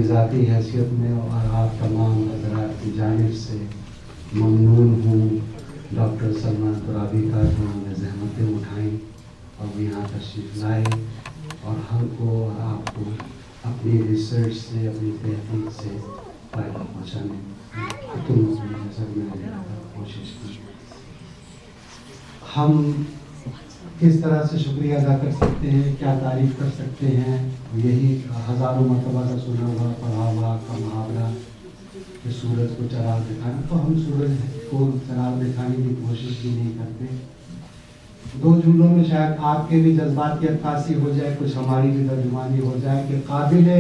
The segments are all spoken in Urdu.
ذاتی حیثیت میں اور آپ تمام حضرات کی جانب سے ممنون ہوں ڈاکٹر سلمان ترابی کا جو انہوں نے زحمتیں اٹھائیں اور وہ یہاں تشریف لائے اور ہم کو اور آپ کو اپنی ریسرچ سے اپنی تحقیق سے فائدہ پہنچانے کوشش کی. ہم کس طرح سے شکریہ ادا کر سکتے ہیں, کیا تعریف کر سکتے ہیں؟ یہی ہزاروں مرتبہ کا سنا ہوا پڑھا ہوا کا محاورہ کہ سورج کو چراغ دکھانا, تو ہم سورج کو چراغ دکھانے کی کوشش بھی نہیں کرتے. دو جملوں میں شاید آپ کے بھی جذبات کی عکاسی ہو جائے, کچھ ہماری بھی ترجمانی ہو جائے کہ قابل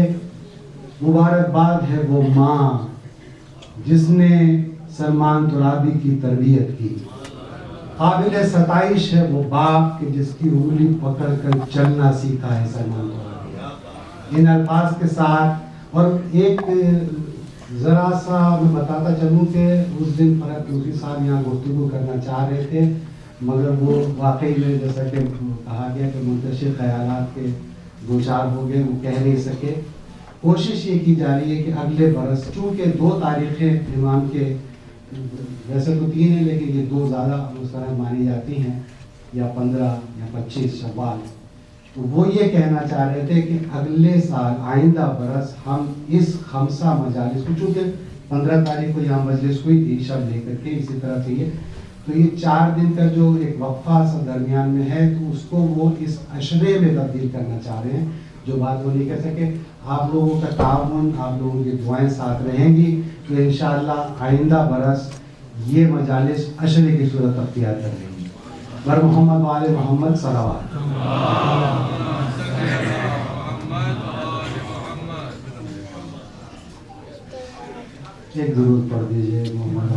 مبارکباد ہے وہ ماں جس نے سلمان ترابی کی تربیت کی, قابل ستائش ہے وہ باپ کہ جس کی انگلی پکڑ کر چلنا سیکھا ہے سلمان ترابی. ان الفاظ کے ساتھ اور ایک ذرا سا میں بتاتا چلوں کہ اس دن فرحت مفتی صاحب یہاں گفتگو کرنا چاہ رہے تھے, مگر وہ واقعی میں جیسا کہ کہا گیا کہ منتشر خیالات کے دو چار ہو گئے, وہ کہہ نہیں سکے. کوشش یہ کی جا رہی ہے کہ اگلے برس, چونکہ 2 تاریخیں امام کے ویسے تو 3 ہیں لیکن یہ 2 زیادہ مستند مانی جاتی ہیں, یا 15 یا 25 شوال, تو وہ یہ کہنا چاہ رہے تھے کہ اگلے سال آئندہ برس ہم اس خمسہ مجالس کو, چونکہ 15 تاریخ کو یہاں مجلس ہوئی تھی شب لے کر کے, اسی طرح سے تو یہ 4 دن کا جو ایک وقفہ سا درمیان میں ہے, تو اس کو وہ اس عشرے میں تبدیل کرنا چاہ رہے ہیں. جو بات وہ نہیں کہہ سکے, آپ لوگوں کا تعاون, آپ لوگوں کی دعائیں ساتھ رہیں گی تو انشاءاللہ آئندہ برس یہ مجالس عشرے کی صورت اختیار کر لیں گی. بر محمد وآل محمد صلوات. ایک درود پڑھ دیجئے محمد.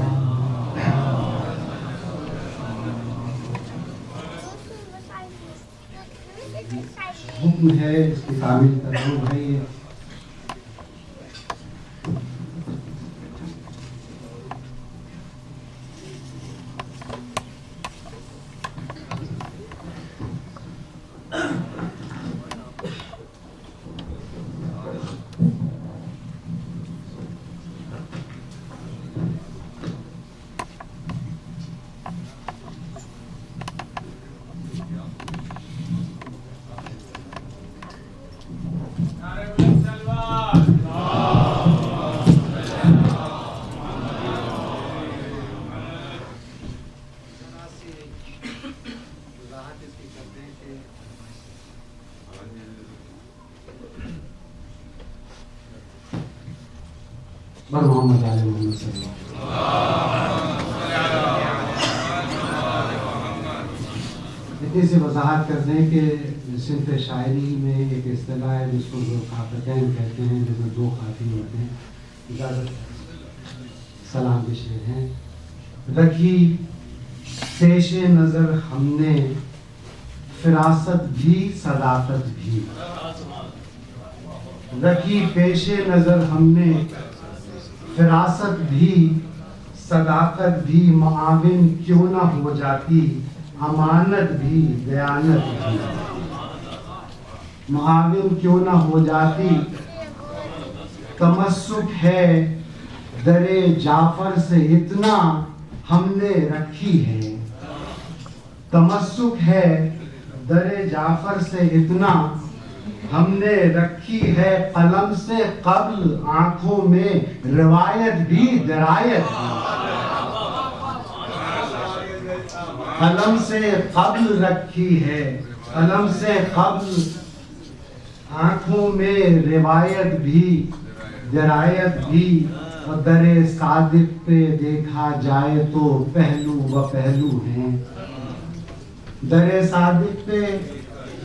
حکم ہے اس کی تعمیل کرنا ہے. یہ بر محمد علیہ محمد صلی اللہ. اتنی سی وضاحت کر دیں کہ صنف شاعری میں ایک اصطلاح ہے جس کو خافتین کہتے ہیں, جس میں 2 خاتین ہوتے ہیں. اجازت سلام کے شعر ہیں. رکھی پیش نظر ہم نے فراست بھی صداقت بھی, رکھی پیش نظر ہم نے فراست بھی صداقت بھی, معاون کیوں نہ ہو جاتی امانت بھی دیانت بھی, معاون کیوں نہ ہو جاتی. تمسک ہے در جعفر سے اتنا ہم نے رکھی ہے, تمسک ہے در جعفر سے اتنا ہم نے رکھی ہے. قلم سے قبل آنکھوں میں روایت بھی درایت بھی, قلم سے قبل رکھی ہے, قلم سے قبل آنکھوں میں روایت بھی درایت بھی. اور در صادق پہ دیکھا جائے تو پہلو و پہلو ہیں, در صادق پہ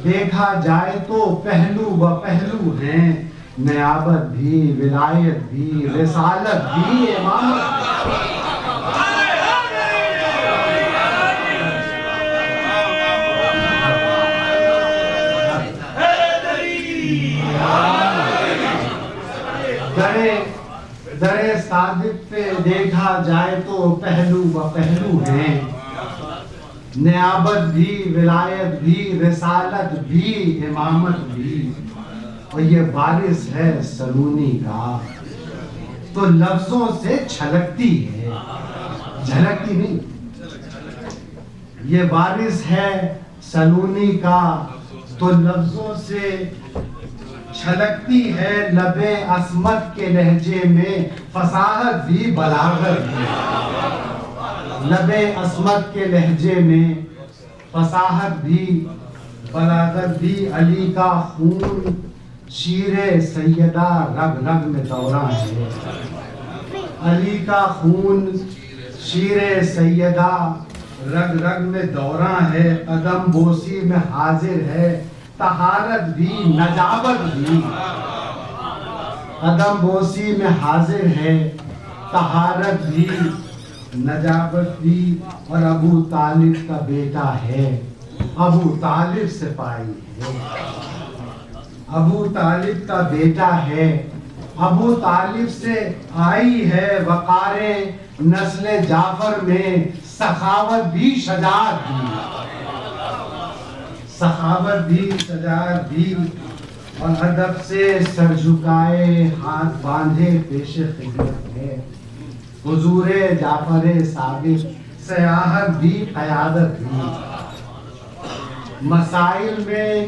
دیکھا جائے تو پہلو و پہلو ہیں. نیابت بھی ولایت بھی رسالت بھی امامت در صادق پہ دیکھا جائے تو پہلو و پہلو ہیں. نیابت بھی ولایت بھی رسالت بھی امامت بھی. اور یہ وارث ہے سلونی کا، تو لفظوں سے چھلکتی ہے، جھلکتی نہیں۔ یہ وارث ہے سلونی کا، تو لفظوں سے چھلکتی ہے، لب عصمت کے لہجے میں فصاحت بھی بلاغت بھی، لب عصمت کے لہجے میں فصاحت بھی بلاغت بھی۔ علی کا خون شیر سیدہ رگ رگ میں دوراں ہے، علی کا خون شیر سیدہ رگ رگ میں دوراں ہے، قدم بوسی میں حاضر ہے طہارت بھی نجابت بھی، قدم بوسی میں حاضر ہے طہارت بھی نجابت بھی۔ اور ابو طالب کا بیٹا ہے، ابو طالب سے پائی ہے، ابو طالب کا بیٹا ہے، ابو طالب سے آئی ہے وقار نسل جعفر میں سخاوت بھی شجاعت بھی، سخاوت بھی شجاعت بھی۔ اور ادب سے سر جھکائے ہاتھ باندھے پیش خدمت ہے، حضور جعفر صادق سیاحت بھی قیادت بھی۔ مسائل میں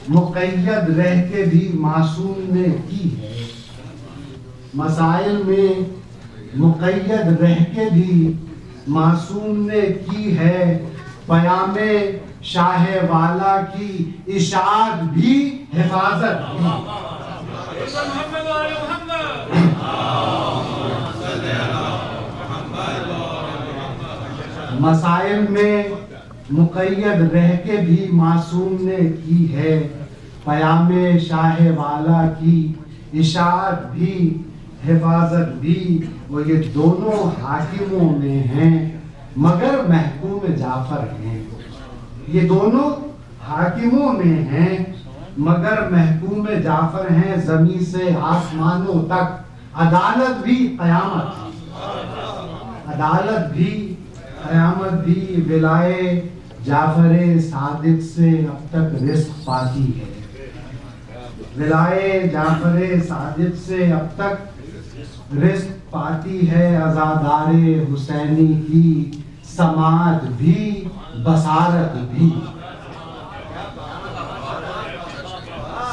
مقید رہ کے بھی معصوم نے کی ہے، مسائل میں مقید رہ کے بھی معصوم نے کی ہے، پیام شاہ والا کی اشاعت بھی حفاظت بھی۔ مسائل میں مقید رہ کے بھی معصوم نے کی ہے، پیام شاہ والا کی اشاعت بھی حفاظت بھی۔ وہ یہ دونوں حاکموں میں ہیں مگر محکوم جعفر ہیں، یہ دونوں حاکموں میں ہیں مگر محکوم جعفر ہیں۔ زمین سے آسمانوں تک عدالت بھی قیامت بھی، عدالت بھی قیامت بھی۔ ولائے جعفر صادق سے اب تک رزق پاتی ہے، ولائے جعفر صادق سے اب تک رزق پاتی ہے۔ عزادار حسینی کی سماعت بھی بصارت بھی،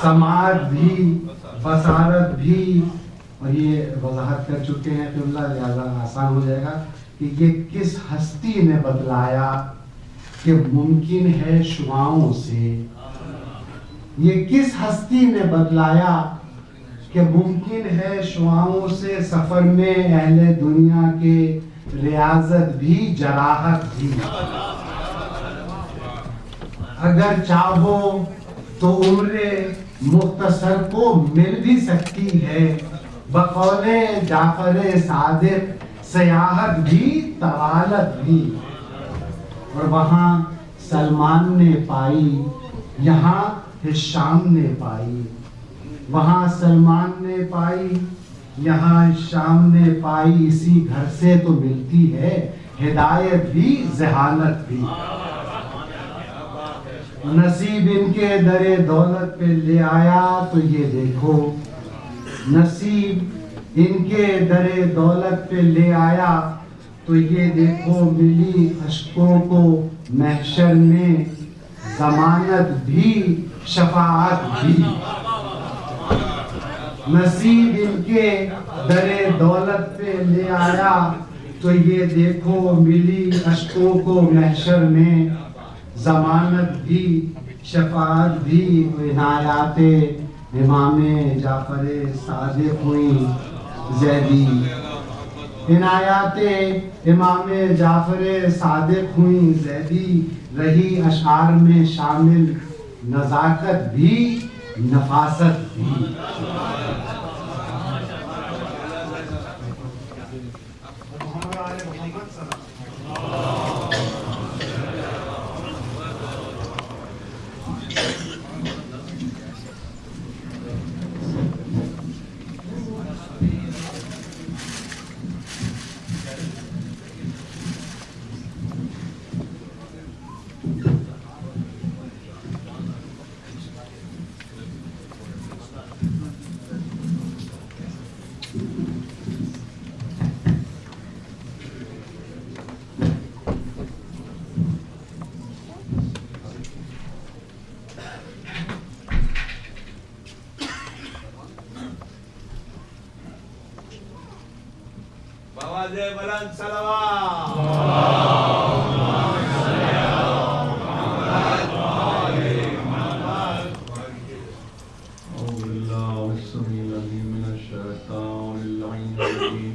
سماعت بھی بصارت بھی۔ اور یہ وضاحت کر چکے ہیں تو اللہ لہٰذا آسان ہو جائے گا کہ یہ کس ہستی نے بتلایا کہ ممکن ہے شعاعوں سے، یہ کس ہستی نے بتلایا کہ ممکن ہے شعاعوں سے سفر میں اہل دنیا کے ریاضت بھی جراحت بھی۔ اگر چاہو تو عمر مختصر کو مل بھی سکتی ہے، بقول جعفر صادق سیاحت بھی طوالت بھی۔ اور وہاں سلمان نے پائی، یہاں ہشام نے پائی، وہاں سلمان نے پائی، یہاں شام نے پائی۔ اسی گھر سے تو ملتی ہے ہدایت بھی ذہانت بھی۔ نصیب ان کے در دولت پہ لے آیا تو یہ دیکھو، نصیب ان کے در دولت پہ لے آیا تو یہ دیکھو، ملی اشکوں کو محشر میں ضمانت بھی شفاعت بھی۔ نصیب ان کے در دولت پہ لے آیا تو یہ دیکھو، ملی اشکوں کو محشر میں ضمانت بھی شفاعت بھی۔ عنایات امام جعفر صادق ہوئی زیدی، عنایات امام جعفر صادق ہوئی زیدی۔ رہی اشعار میں شامل نزاکت بھی نفاست بھی۔ بآواز بلند صلوات أعوذ بالله السميع العليم من الشيطان اللعين الرجيم